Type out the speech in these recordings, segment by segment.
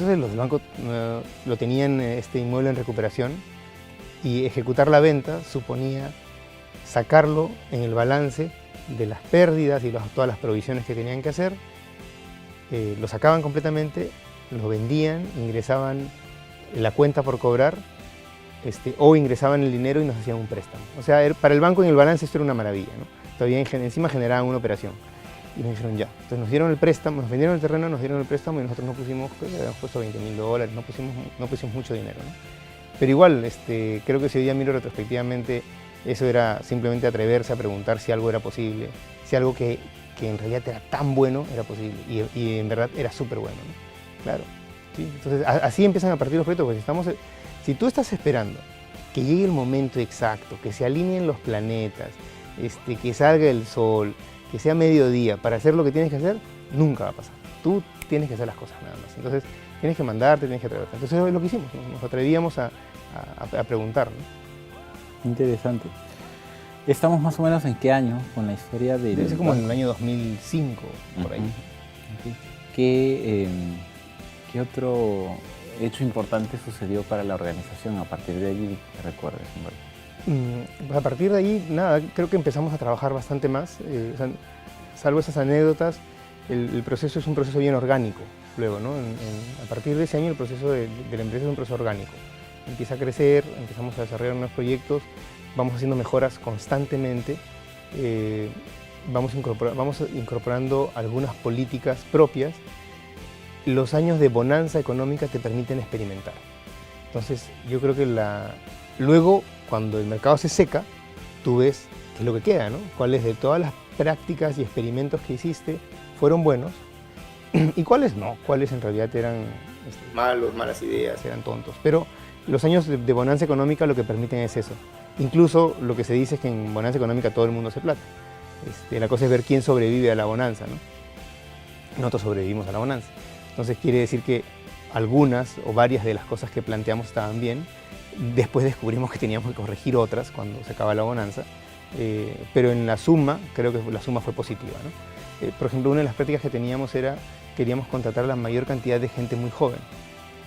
Entonces los bancos lo tenían este inmueble en recuperación y ejecutar la venta suponía sacarlo en el balance de las pérdidas y todas las provisiones que tenían que hacer, lo sacaban completamente, lo vendían, ingresaban la cuenta por cobrar, o ingresaban el dinero y nos hacían un préstamo. O sea, para el banco en el balance esto era una maravilla, ¿no? Todavía encima generaban una operación. Y nos dijeron ya. Entonces nos dieron el préstamo, nos vendieron el terreno, nos dieron el préstamo y nosotros no pusimos, creo que habíamos puesto $20.000, no pusimos mucho dinero, ¿no? Pero igual, creo que si hoy día miro retrospectivamente, eso era simplemente atreverse a preguntar si algo era posible, si algo que en realidad era tan bueno era posible y en verdad era súper bueno, ¿no? Claro. ¿Sí? Entonces así empiezan a partir los proyectos, porque si tú estás esperando que llegue el momento exacto, que se alineen los planetas, que salga el sol, que sea mediodía para hacer lo que tienes que hacer, nunca va a pasar. Tú tienes que hacer las cosas nada más. Entonces tienes que mandarte, tienes que atreverte. Entonces eso es lo que hicimos, nos atrevíamos a preguntar, ¿no? Interesante. ¿Estamos más o menos en qué año con la historia de...? Debe ser como en el año 2005, por ahí. Okay. ¿Qué otro hecho importante sucedió para la organización a partir de allí, que recuerdes? A partir de ahí, nada, creo que empezamos a trabajar bastante más. O sea, salvo esas anécdotas, el proceso es un proceso bien orgánico. Luego, ¿no? A partir de ese año el proceso de la empresa es un proceso orgánico. Empieza a crecer, empezamos a desarrollar nuevos proyectos, vamos haciendo mejoras constantemente, vamos incorporando algunas políticas propias. Los años de bonanza económica te permiten experimentar. Entonces yo creo que luego, cuando el mercado se seca, tú ves qué es lo que queda, ¿no? Cuáles de todas las prácticas y experimentos que hiciste fueron buenos y cuáles no, cuáles en realidad eran malas ideas, eran tontos. Pero los años de bonanza económica lo que permiten es eso. Incluso lo que se dice es que en bonanza económica todo el mundo hace plata. La cosa es ver quién sobrevive a la bonanza, ¿no? Nosotros sobrevivimos a la bonanza. Entonces quiere decir que algunas o varias de las cosas que planteamos estaban bien. Después descubrimos que teníamos que corregir otras cuando se acaba la bonanza. Pero en la suma, creo que la suma fue positiva, ¿no? Por ejemplo, una de las prácticas que teníamos era, queríamos contratar a la mayor cantidad de gente muy joven.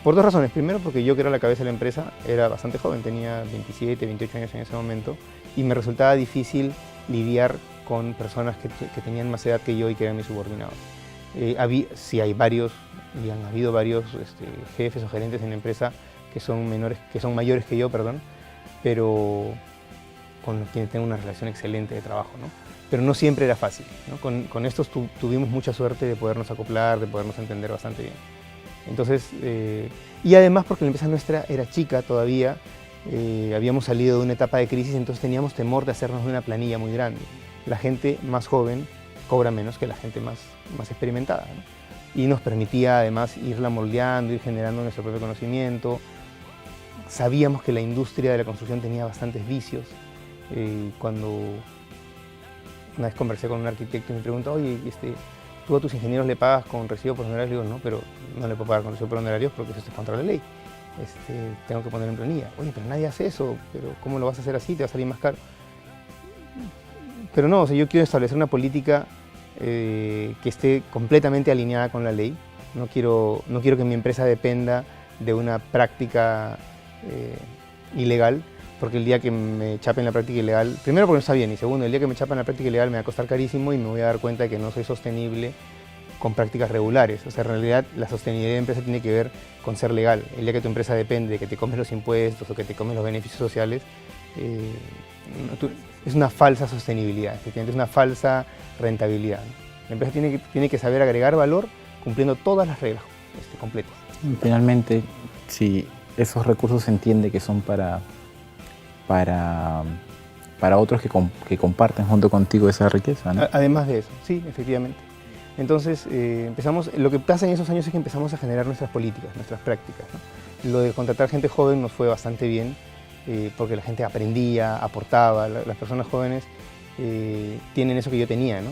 Por dos razones. Primero, porque yo, que era la cabeza de la empresa, era bastante joven, tenía 27, 28 años en ese momento, y me resultaba difícil lidiar con personas que tenían más edad que yo y que eran mis subordinados. Sí hay varios, y han habido varios jefes o gerentes en la empresa que son mayores que yo, perdón, pero con quienes tengo una relación excelente de trabajo, ¿no? Pero no siempre era fácil, ¿no? Con estos tuvimos mucha suerte de podernos acoplar, de podernos entender bastante bien. Entonces, y además porque la empresa nuestra era chica todavía, habíamos salido de una etapa de crisis, entonces teníamos temor de hacernos una planilla muy grande. La gente más joven cobra menos que la gente más experimentada, ¿no? Y nos permitía además irla moldeando, ir generando nuestro propio conocimiento. Sabíamos que la industria de la construcción tenía bastantes vicios. Cuando una vez conversé con un arquitecto y me preguntó, oye, ¿tú a tus ingenieros le pagas con recibo por honorarios? Le digo, no, pero no le puedo pagar con recibo por honorarios porque eso está contra la ley. Tengo que poner en planilla. Oye, pero nadie hace eso, pero ¿cómo lo vas a hacer así? Te va a salir más caro. Pero no, o sea, yo quiero establecer una política que esté completamente alineada con la ley. No quiero que mi empresa dependa de una práctica ilegal, porque el día que me chapen la práctica ilegal, primero porque no está bien, y segundo, el día que me chapen la práctica ilegal me va a costar carísimo y me voy a dar cuenta de que no soy sostenible con prácticas regulares. O sea, en realidad la sostenibilidad de la empresa tiene que ver con ser legal. El día que tu empresa depende de que te comes los impuestos o que te comes los beneficios sociales, es una falsa sostenibilidad, efectivamente es una falsa rentabilidad. La empresa tiene que saber agregar valor cumpliendo todas las reglas completas. Y finalmente, si esos recursos se entiende que son para otros que comparten junto contigo esa riqueza, ¿no? Además de eso, sí, efectivamente. Entonces, lo que pasa en esos años es que empezamos a generar nuestras políticas, nuestras prácticas, ¿no? Lo de contratar gente joven nos fue bastante bien, porque la gente aprendía, aportaba. Las personas jóvenes tienen eso que yo tenía, ¿no?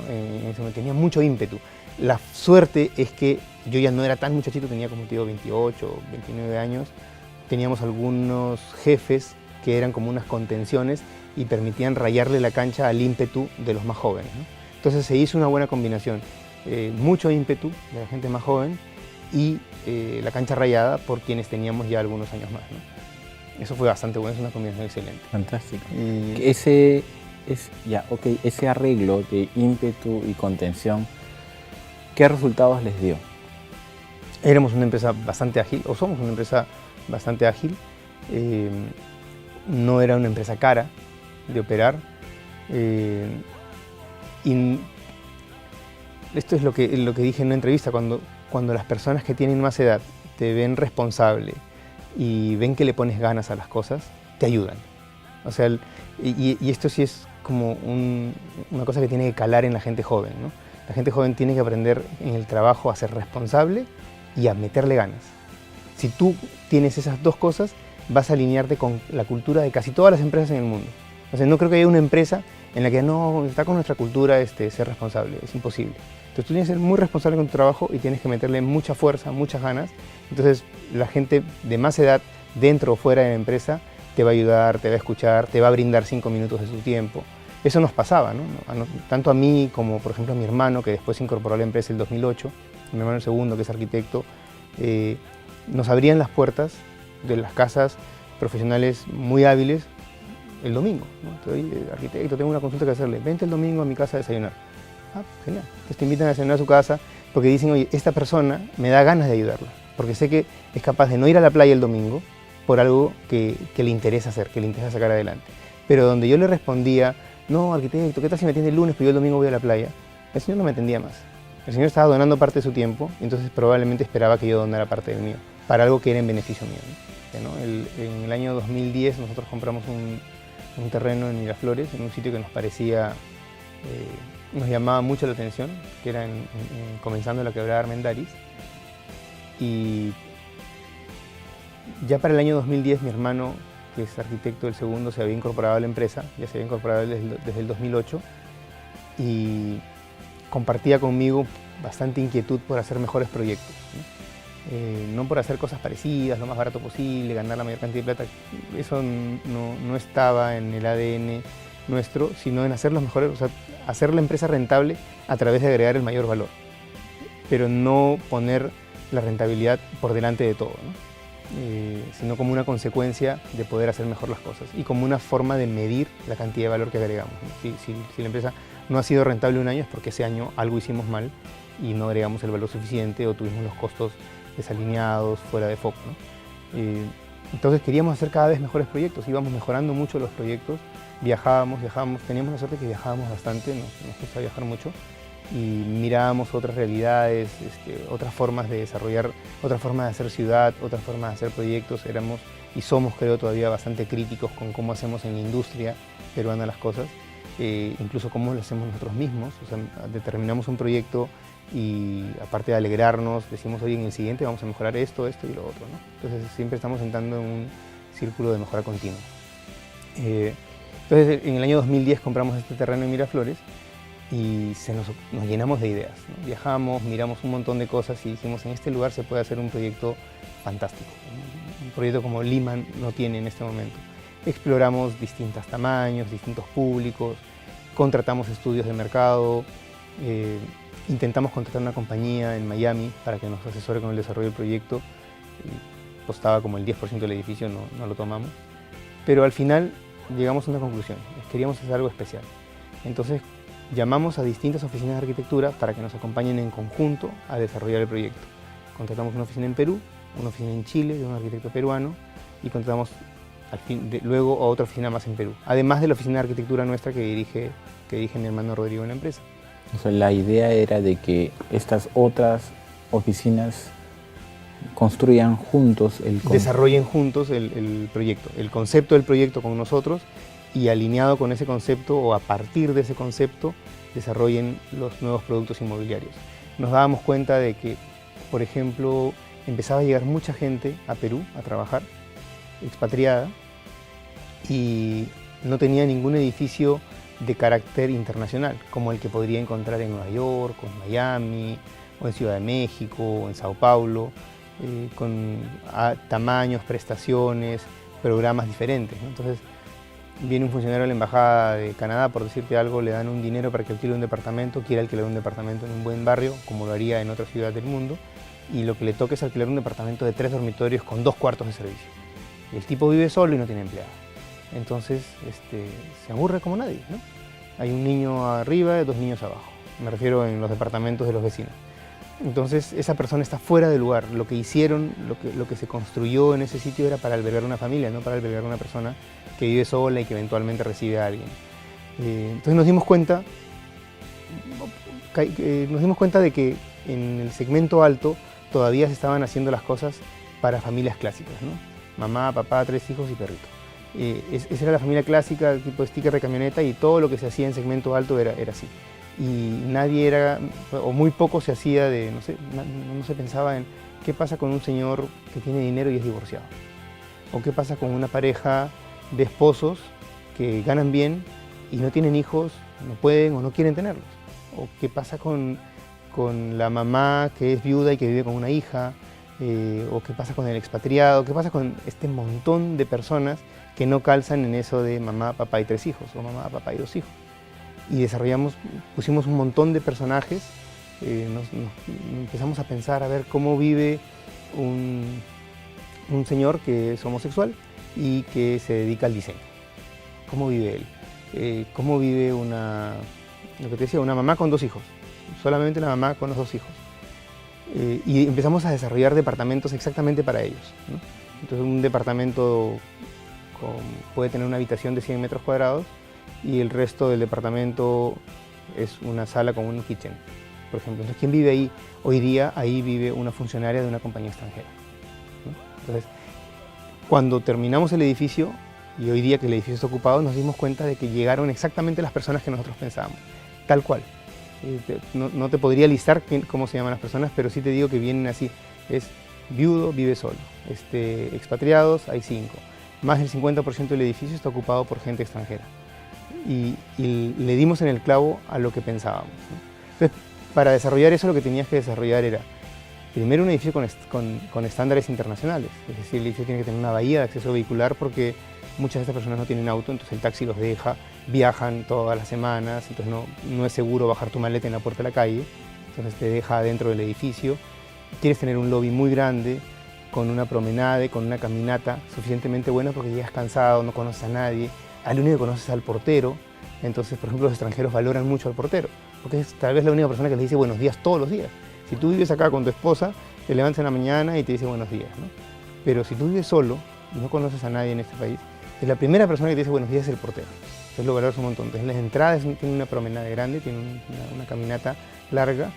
Tenía mucho ímpetu. La suerte es que yo ya no era tan muchachito, tenía como 28, 29 años. Teníamos algunos jefes que eran como unas contenciones y permitían rayarle la cancha al ímpetu de los más jóvenes, ¿no? Entonces se hizo una buena combinación, mucho ímpetu de la gente más joven y la cancha rayada por quienes teníamos ya algunos años más, ¿no? Eso fue bastante bueno, es una combinación excelente. Fantástico. Ese arreglo de ímpetu y contención, ¿qué resultados les dio? Éramos una empresa bastante ágil, o somos una empresa bastante ágil. No era una empresa cara de operar. Y esto es lo que dije en una entrevista, cuando las personas que tienen más edad te ven responsable y ven que le pones ganas a las cosas, te ayudan. O sea, y esto sí es como una cosa que tiene que calar en la gente joven, ¿no? La gente joven tiene que aprender en el trabajo a ser responsable y a meterle ganas. Si tú tienes esas dos cosas, vas a alinearte con la cultura de casi todas las empresas en el mundo. O sea, no creo que haya una empresa en la que no está con nuestra cultura ser responsable, es imposible. Entonces tú tienes que ser muy responsable con tu trabajo y tienes que meterle mucha fuerza, muchas ganas. Entonces la gente de más edad, dentro o fuera de la empresa, te va a ayudar, te va a escuchar, te va a brindar 5 minutos de su tiempo. Eso nos pasaba, ¿no? Tanto a mí como, por ejemplo, a mi hermano, que después se incorporó a la empresa en el 2008, mi hermano el segundo, que es arquitecto, nos abrían las puertas de las casas profesionales muy hábiles el domingo, ¿no? Estoy arquitecto, tengo una consulta que hacerle, vente el domingo a mi casa a desayunar. Ah, genial. Entonces te invitan a desayunar a su casa porque dicen, oye, esta persona me da ganas de ayudarla, porque sé que es capaz de no ir a la playa el domingo por algo que le interesa hacer, que le interesa sacar adelante. Pero donde yo le respondía, no, arquitecto, ¿qué tal si me atiende el lunes, pero yo el domingo voy a la playa? El señor no me atendía más. El señor estaba donando parte de su tiempo, y entonces probablemente esperaba que yo donara parte del mío, para algo que era en beneficio mío, ¿no? En el año 2010 nosotros compramos un terreno en Miraflores, en un sitio que nos parecía, nos llamaba mucho la atención, que era comenzando la quebrada Armendáriz. Y ya para el año 2010 mi hermano, que es arquitecto del segundo, se había incorporado a la empresa, ya se había incorporado desde el 2008, y compartía conmigo bastante inquietud por hacer mejores proyectos, ¿no? No por hacer cosas parecidas, lo más barato posible, ganar la mayor cantidad de plata. Eso no estaba en el ADN nuestro, sino en hacer los mejores, o sea, hacer la empresa rentable a través de agregar el mayor valor, pero no poner la rentabilidad por delante de todo, ¿no? Sino como una consecuencia de poder hacer mejor las cosas y como una forma de medir la cantidad de valor que agregamos, ¿no? Si la empresa no ha sido rentable un año es porque ese año algo hicimos mal y no agregamos el valor suficiente o tuvimos los costos desalineados, fuera de foco, ¿no? Entonces queríamos hacer cada vez mejores proyectos, íbamos mejorando mucho los proyectos, viajábamos, teníamos la suerte que viajábamos bastante, nos gusta viajar mucho y mirábamos otras realidades, otras formas de desarrollar, otras formas de hacer ciudad, otras formas de hacer proyectos. Éramos y somos, creo, todavía bastante críticos con cómo hacemos en la industria peruana las cosas, incluso cómo lo hacemos nosotros mismos. O sea, determinamos un proyecto y aparte de alegrarnos, decimos, oye, en el siguiente vamos a mejorar esto, esto y lo otro, ¿no? Entonces siempre estamos entrando en un círculo de mejora continua. Entonces en el año 2010 compramos este terreno en Miraflores y nos llenamos de ideas, ¿no? Viajamos, miramos un montón de cosas y dijimos, en este lugar se puede hacer un proyecto fantástico, un proyecto como Lima no tiene en este momento. Exploramos distintos tamaños, distintos públicos, contratamos estudios de mercado, intentamos contratar una compañía en Miami para que nos asesore con el desarrollo del proyecto. Costaba como el 10% del edificio, no lo tomamos. Pero al final llegamos a una conclusión, queríamos hacer algo especial. Entonces llamamos a distintas oficinas de arquitectura para que nos acompañen en conjunto a desarrollar el proyecto. Contratamos una oficina en Perú, una oficina en Chile de un arquitecto peruano y contratamos luego a otra oficina más en Perú, además de la oficina de arquitectura nuestra que dirige mi hermano Rodrigo en la empresa. O sea, la idea era de que estas otras oficinas construyan juntos desarrollen juntos el proyecto, el concepto del proyecto con nosotros y alineado con ese concepto o a partir de ese concepto desarrollen los nuevos productos inmobiliarios. Nos dábamos cuenta de que, por ejemplo, empezaba a llegar mucha gente a Perú a trabajar, expatriada, y no tenía ningún edificio de carácter internacional, como el que podría encontrar en Nueva York, o en Miami, o en Ciudad de México, o en Sao Paulo, con tamaños, prestaciones, programas diferentes, ¿no? Entonces, viene un funcionario de la Embajada de Canadá, por decirte algo, le dan un dinero para que alquile un departamento, quiere alquilar un departamento en un buen barrio, como lo haría en otra ciudad del mundo, y lo que le toca es alquilar un departamento de 3 dormitorios con 2 cuartos de servicio. Y el tipo vive solo y no tiene empleado. Entonces se aburre como nadie, ¿no? Hay un niño arriba y 2 niños abajo. Me refiero en los departamentos de los vecinos. Entonces esa persona está fuera de lugar. Lo que hicieron, lo que se construyó en ese sitio era para albergar una familia, no para albergar una persona que vive sola y que eventualmente recibe a alguien. Entonces nos dimos cuenta de que en el segmento alto todavía se estaban haciendo las cosas para familias clásicas, ¿no? Mamá, papá, 3 hijos y perrito. Esa era la familia clásica, tipo de sticker de camioneta, y todo lo que se hacía en segmento alto era así. Y nadie era, o muy poco se hacía de, no se pensaba en qué pasa con un señor que tiene dinero y es divorciado. O qué pasa con una pareja de esposos que ganan bien y no tienen hijos, no pueden o no quieren tenerlos. O qué pasa con la mamá que es viuda y que vive con una hija, o qué pasa con el expatriado, qué pasa con este montón de personas que no calzan en eso de mamá, papá y 3 hijos, o mamá, papá y 2 hijos. Y pusimos un montón de personajes, empezamos a pensar a ver cómo vive un señor que es homosexual y que se dedica al diseño. ¿Cómo vive él? ¿Cómo vive lo que te decía, una mamá con 2 hijos? Solamente una mamá con los 2 hijos. Y empezamos a desarrollar departamentos exactamente para ellos, ¿no? Entonces un departamento puede tener una habitación de 100 metros cuadrados y el resto del departamento es una sala con un kitchen, por ejemplo. Entonces, ¿quién vive ahí? Hoy día ahí vive una funcionaria de una compañía extranjera, ¿no? Entonces, cuando terminamos el edificio, y hoy día que el edificio está ocupado, nos dimos cuenta de que llegaron exactamente las personas que nosotros pensábamos, tal cual. No te podría listar cómo se llaman las personas, pero sí te digo que vienen así. Es viudo, vive solo. Expatriados, hay 5. Más del 50% del edificio está ocupado por gente extranjera. Y le dimos en el clavo a lo que pensábamos, ¿no? Entonces, para desarrollar eso, lo que tenías que desarrollar era, primero, un edificio con estándares internacionales. Es decir, el edificio tiene que tener una bahía de acceso vehicular porque muchas de estas personas no tienen auto, entonces el taxi los deja, viajan todas las semanas, entonces no es seguro bajar tu maleta en la puerta de la calle, entonces te deja dentro del edificio. Quieres tener un lobby muy grande, con una promenade, con una caminata suficientemente buena porque llegas cansado, no conoces a nadie, al único que conoces es al portero. Entonces, por ejemplo, los extranjeros valoran mucho al portero, porque es tal vez la única persona que les dice buenos días todos los días. Si tú vives acá con tu esposa, te levantas en la mañana y te dice buenos días, ¿no? Pero si tú vives solo y no conoces a nadie en este país, es la primera persona que te dice buenos días es el portero. Entonces lo valoras un montón. Entonces las entradas tienen una promenade grande, tienen una caminata larga,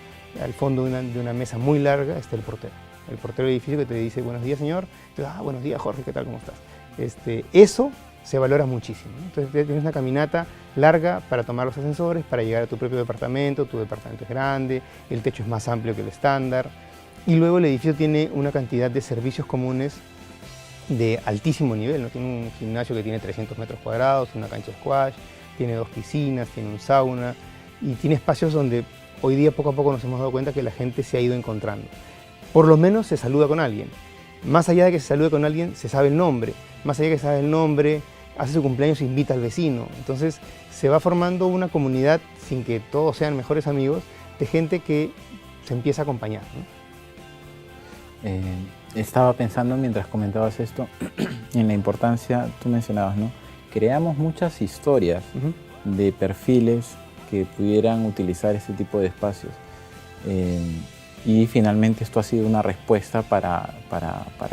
al fondo de una mesa muy larga está el portero. El portero del edificio que te dice buenos días, señor. Entonces, buenos días, Jorge, ¿qué tal? ¿Cómo estás? Eso se valora muchísimo, ¿no? Entonces tienes una caminata larga para tomar los ascensores, para llegar a tu propio departamento. Tu departamento es grande, el techo es más amplio que el estándar. Y luego el edificio tiene una cantidad de servicios comunes de altísimo nivel, ¿no? Tiene un gimnasio que tiene 300 metros cuadrados, una cancha de squash, tiene 2 piscinas, tiene un sauna y tiene espacios donde hoy día poco a poco nos hemos dado cuenta que la gente se ha ido encontrando. Por lo menos se saluda con alguien. Más allá de que se salude con alguien, se sabe el nombre. Más allá de que se sabe el nombre, hace su cumpleaños e invita al vecino. Entonces se va formando una comunidad, sin que todos sean mejores amigos, de gente que se empieza a acompañar, ¿no? Estaba pensando mientras comentabas esto en la importancia, tú mencionabas, ¿no? Creamos muchas historias de perfiles que pudieran utilizar este tipo de espacios. Y finalmente esto ha sido una respuesta para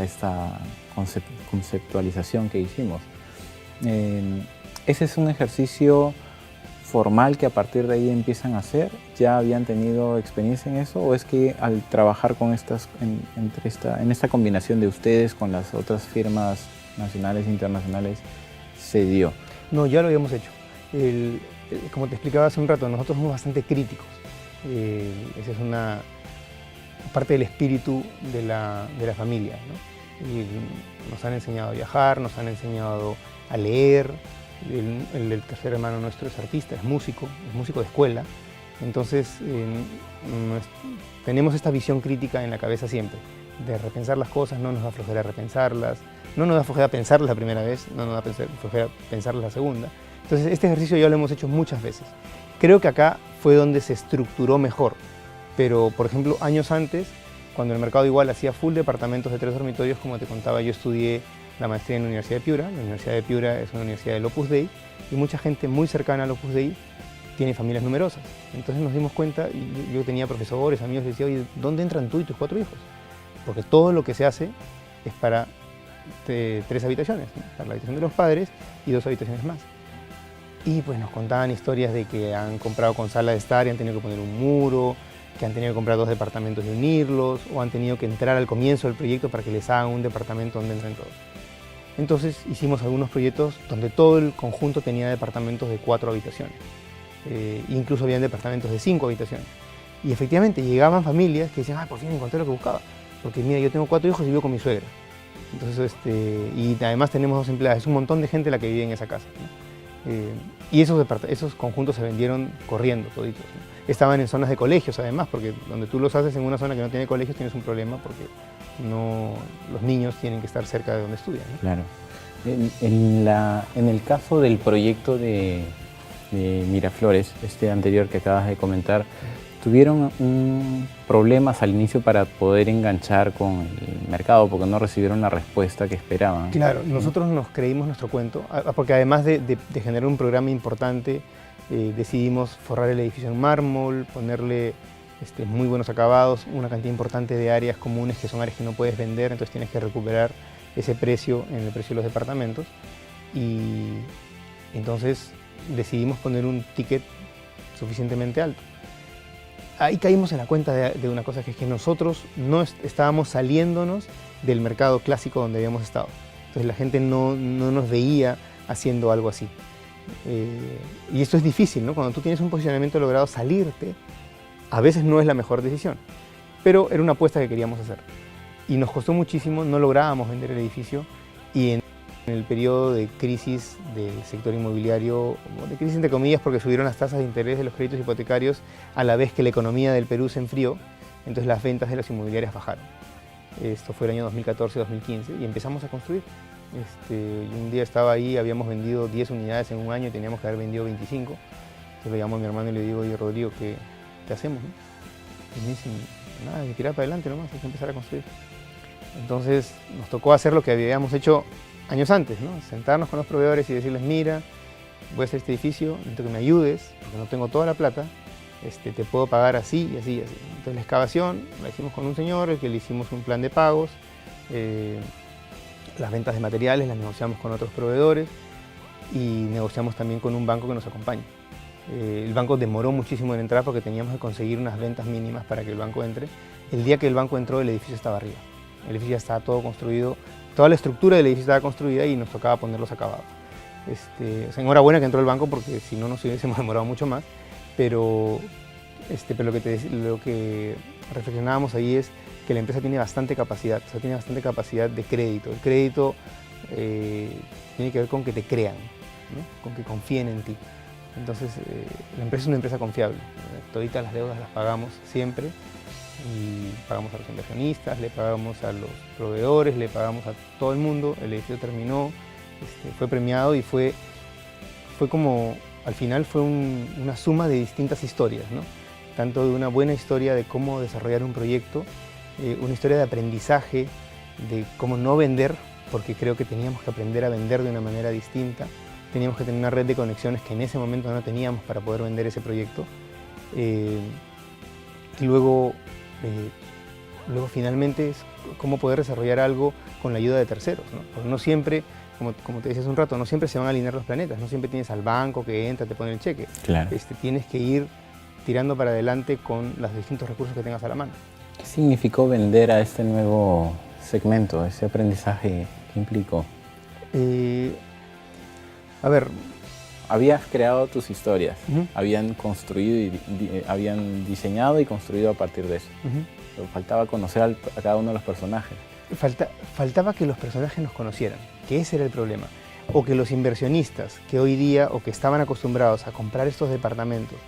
esta conceptualización que hicimos. Ese es un ejercicio formal que a partir de ahí empiezan a hacer. ¿Ya habían tenido experiencia en eso? ¿O es que al trabajar con en esta combinación de ustedes con las otras firmas nacionales e internacionales se dio? No, ya lo habíamos hecho. Como te explicaba hace un rato, nosotros somos bastante críticos. Esa es una parte del espíritu de la familia, ¿no? Y nos han enseñado a viajar, nos han enseñado a leer. El tercer hermano nuestro es artista, es músico de escuela. Entonces tenemos esta visión crítica en la cabeza siempre, de repensar las cosas. No nos da flojera repensarlas, no nos da flojera pensarlas la primera vez, no nos da flojera pensarlas la segunda. Entonces este ejercicio ya lo hemos hecho muchas veces. Creo que acá fue donde se estructuró mejor, pero por ejemplo años antes cuando el mercado igual hacía full departamentos de 3 dormitorios. Como te contaba, yo estudié la maestría en la Universidad de Piura. La Universidad de Piura es una universidad del Opus Dei y mucha gente muy cercana al Opus Dei tiene familias numerosas. Entonces nos dimos cuenta, y yo tenía profesores, amigos, les decía, oye, ¿dónde entran tú y tus 4 hijos? Porque todo lo que se hace es para 3 habitaciones, ¿no? Para la habitación de los padres y 2 habitaciones más. Y pues nos contaban historias de que han comprado con sala de estar y han tenido que poner un muro, que han tenido que comprar 2 departamentos y unirlos, o han tenido que entrar al comienzo del proyecto para que les hagan un departamento donde entren todos. Entonces hicimos algunos proyectos donde todo el conjunto tenía departamentos de 4 habitaciones. Incluso habían departamentos de 5 habitaciones. Y efectivamente llegaban familias que decían, por fin encontré lo que buscaba. Porque mira, yo tengo 4 hijos y vivo con mi suegra. Entonces, y además tenemos 2 empleadas. Es un montón de gente la que vive en esa casa, ¿no? Y esos conjuntos se vendieron corriendo toditos, ¿no? Estaban en zonas de colegios además, porque donde tú los haces en una zona que no tiene colegios tienes un problema porque los niños tienen que estar cerca de donde estudian, ¿no? Claro. En el caso del proyecto de Miraflores, este anterior que acabas de comentar, ¿tuvieron problemas al inicio para poder enganchar con el mercado porque no recibieron la respuesta que esperaban? Claro, nosotros nos creímos nuestro cuento, porque además de generar un programa importante, decidimos forrar el edificio en mármol, ponerle muy buenos acabados, una cantidad importante de áreas comunes que son áreas que no puedes vender, entonces tienes que recuperar ese precio en el precio de los departamentos. Y entonces decidimos poner un ticket suficientemente alto. Ahí caímos en la cuenta de una cosa, que es que nosotros no estábamos saliéndonos del mercado clásico donde habíamos estado. Entonces la gente no nos veía haciendo algo así. Y esto es difícil, ¿no? Cuando tú tienes un posicionamiento logrado, salirte a veces no es la mejor decisión. Pero era una apuesta que queríamos hacer. Y nos costó muchísimo, no lográbamos vender el edificio. Y en el periodo de crisis del sector inmobiliario, de crisis entre comillas porque subieron las tasas de interés de los créditos hipotecarios a la vez que la economía del Perú se enfrió, entonces las ventas de las inmobiliarias bajaron. Esto fue el año 2014-2015 y empezamos a construir. Un día estaba ahí, habíamos vendido 10 unidades en un año y teníamos que haber vendido 25. Entonces le llamo a mi hermano y le digo, oye Rodrigo, ¿qué hacemos, no? Y me dicen, nada, hay que tirar para adelante nomás, hay que empezar a construir. Entonces nos tocó hacer lo que habíamos hecho años antes, ¿no? Sentarnos con los proveedores y decirles, mira, voy a hacer este edificio, necesito que me ayudes, porque no tengo toda la plata, te puedo pagar así y así y así. Entonces la excavación la hicimos con un señor, el que le hicimos un plan de pagos, las ventas de materiales las negociamos con otros proveedores y negociamos también con un banco que nos acompaña. El banco demoró muchísimo en entrar porque teníamos que conseguir unas ventas mínimas para que el banco entre. El día que el banco entró, el edificio estaba arriba. El edificio ya estaba todo construido, toda la estructura del edificio estaba construida y nos tocaba poner los acabados. Enhorabuena que entró el banco porque si no nos hubiésemos demorado mucho más, pero lo que reflexionábamos ahí es que la empresa tiene bastante capacidad, o sea, tiene bastante capacidad de crédito. El crédito tiene que ver con que te crean, ¿no? Con que confíen en ti. Entonces, la empresa es una empresa confiable. Toditas las deudas las pagamos siempre. Y pagamos a los inversionistas, le pagamos a los proveedores, le pagamos a todo el mundo. El edificio terminó, fue premiado y fue como, al final fue una suma de distintas historias, ¿no? Tanto de una buena historia de cómo desarrollar un proyecto, una historia de aprendizaje, de cómo no vender, porque creo que teníamos que aprender a vender de una manera distinta. Teníamos que tener una red de conexiones que en ese momento no teníamos para poder vender ese proyecto. Y luego finalmente es cómo poder desarrollar algo con la ayuda de terceros, ¿no? Porque no siempre, como te decía hace un rato, no siempre se van a alinear los planetas, no siempre tienes al banco que entra, te pone el cheque. Claro. Tienes que ir tirando para adelante con los distintos recursos que tengas a la mano. ¿Qué significó vender a este nuevo segmento, ese aprendizaje que implicó? A ver, habías creado tus historias, habían construido habían diseñado y construido a partir de eso. Pero faltaba conocer a cada uno de los personajes. Faltaba que los personajes nos conocieran, que ese era el problema. O que los inversionistas que hoy día, o que estaban acostumbrados a comprar estos departamentos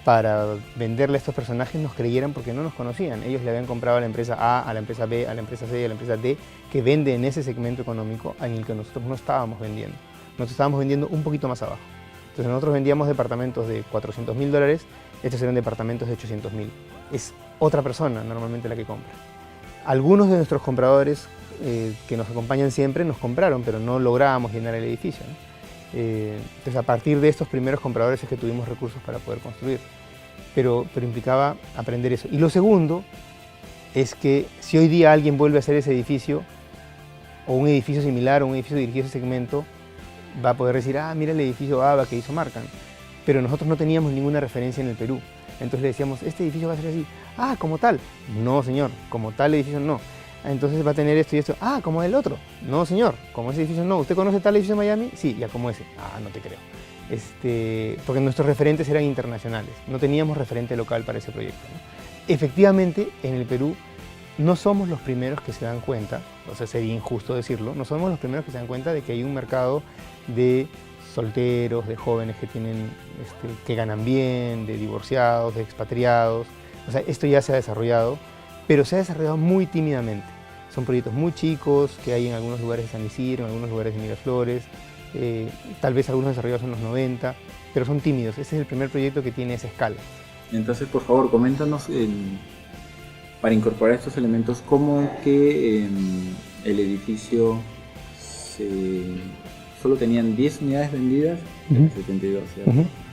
para venderle a estos personajes, nos creyeran porque no nos conocían. Ellos le habían comprado a la empresa A, a la empresa B, a la empresa C y a la empresa D, que vende en ese segmento económico en el que nosotros no estábamos vendiendo. Nosotros estábamos vendiendo un poquito más abajo. Entonces nosotros vendíamos departamentos de $400.000, estos eran departamentos de $800.000. Es otra persona normalmente la que compra. Algunos de nuestros compradores que nos acompañan siempre nos compraron, pero no lográbamos llenar el edificio, ¿no? Entonces a partir de estos primeros compradores es que tuvimos recursos para poder construir, pero implicaba aprender eso. Y lo segundo es que si hoy día alguien vuelve a hacer ese edificio, o un edificio similar, o un edificio dirigido a ese segmento, va a poder decir, ah, mira el edificio ABA que hizo Marcan. Pero nosotros no teníamos ninguna referencia en el Perú. Entonces le decíamos, este edificio va a ser así. Ah, como tal. No, señor, como tal edificio no. Entonces va a tener esto y esto. Ah, como el otro. No, señor, como ese edificio no. ¿Usted conoce tal edificio en Miami? Sí, ya como ese. Ah, no te creo. Porque nuestros referentes eran internacionales. No teníamos referente local para ese proyecto, ¿no? Efectivamente, en el Perú no somos los primeros que se dan cuenta, o sea, sería injusto decirlo, no somos los primeros que se dan cuenta de que hay un mercado de solteros, de jóvenes que tienen, que ganan bien, de divorciados, de expatriados. O sea, esto ya se ha desarrollado, pero se ha desarrollado muy tímidamente. Son proyectos muy chicos que hay en algunos lugares de San Isidro, en algunos lugares de Miraflores, tal vez algunos desarrollados en los 90, pero son tímidos. Este es el primer proyecto que tiene esa escala. Entonces, por favor, coméntanos para incorporar estos elementos, ¿cómo es que el edificio solo tenían 10 unidades vendidas en el 72?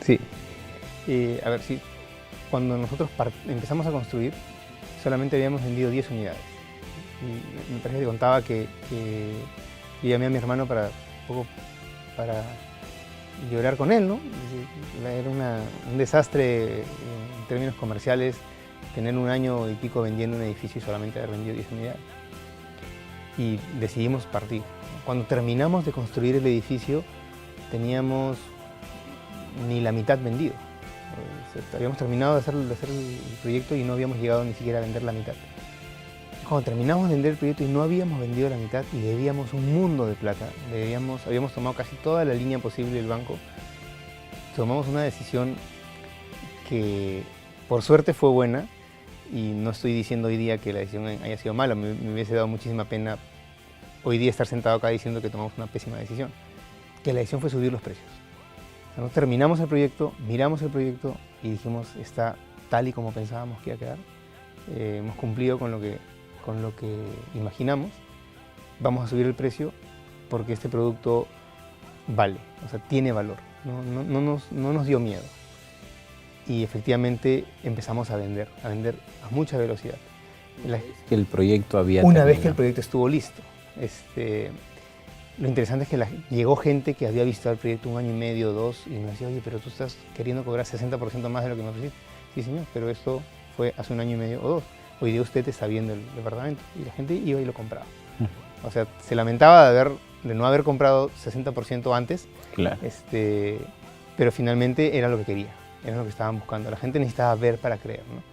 Sí. A ver, sí. Cuando nosotros empezamos a construir, solamente habíamos vendido 10 unidades. Y me parece que contaba que llamé a mi hermano para llorar con él, ¿no? Era un desastre en términos comerciales tener un año y pico vendiendo un edificio y solamente haber vendido 10 unidades. Y decidimos partir. Cuando terminamos de construir el edificio, teníamos ni la mitad vendido. Habíamos terminado de hacer el proyecto y no habíamos llegado ni siquiera a vender la mitad. Cuando terminamos de vender el proyecto y no habíamos vendido la mitad y debíamos un mundo de plata, habíamos tomado casi toda la línea posible del banco, tomamos una decisión que por suerte fue buena, y no estoy diciendo hoy día que la decisión haya sido mala, me hubiese dado muchísima pena hoy día estar sentado acá diciendo que tomamos una pésima decisión, que la decisión fue subir los precios. O sea, terminamos el proyecto, miramos el proyecto y dijimos, está tal y como pensábamos que iba a quedar, hemos cumplido con lo que imaginamos, vamos a subir el precio porque este producto vale, o sea, tiene valor, no nos dio miedo. Y efectivamente empezamos a vender a mucha velocidad. Que el proyecto había Una vez que el proyecto estuvo listo. Lo interesante es que llegó gente que había visto el proyecto un año y medio, 2, y me decía, oye, pero tú estás queriendo cobrar 60% más de lo que me ofreciste. Sí, señor, pero esto fue hace un año y medio o 2. Hoy día usted está viendo el departamento. Y la gente iba y lo compraba. O sea, se lamentaba de no haber comprado 60% antes, claro. Pero finalmente era lo que quería. Era lo que estaban buscando. La gente necesitaba ver para creer, ¿no?